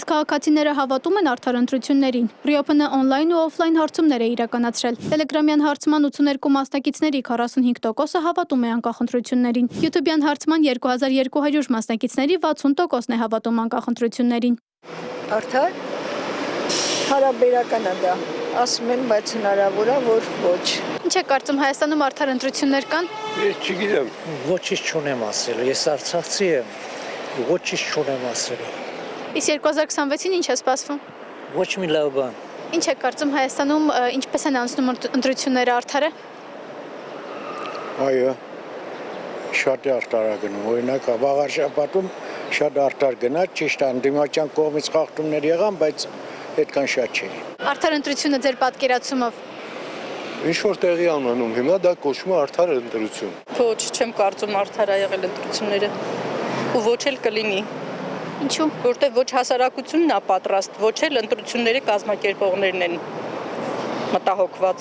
Քաղաքացիները հավատում են արդար ընտրություններին։ Ռիոփն օնլայն ու օֆլայն հարցումներ է իրականացրել։ Տելեգրամյան հարցման 82 մասնակիցների 45%-ը հավատում է անկախ ընտրություններին։ YouTube-յան հարցման 2200 մասնակիցների 60%-ն է հավատում անկախ ընտրություններին։ Արդար հարաբերական է դա։ Ասում են, բայց հնարավոր է, որ ոչ։ Ինչ է կարծում, Հայաստանում արդար ընտրություններ կան։ Ես չգիտեմ։ Ոչինչ չունեմ ասելու, ես արցախցի եմ, ոչինչ չունեմ ասելու։ Իսկ 2026-ին ինչ է սպասվում։ Ոչ մի լավ բան։ Ինչ է կարծում, Հայաստանում ինչպես են անցնում ընտրությունները, արդար է։ Այո, շատ է արդար գնում, օրինակ վաղար շաբաթում շատ արդար գնաց, ճիշտ է, ընդդիմության կողմից խախտումներ եղան, բայց այդքան շատ չէ։ Արդար ընտրությունը ձեր պատկերացումով։ Ինչ որ տեղի անանում, հիմա դա կոչվում է արդար ընտրություն։ Ոչ, չեմ կարծում արդար ա եղել ընտրությունները։ Ու ոչ էլ կլինի։ Ինչու։ Որտեղ ոչ հասարակությունն է պատրաստ, ոչ էլ ընտրությունների կազմակերպողներն են մտահոգված։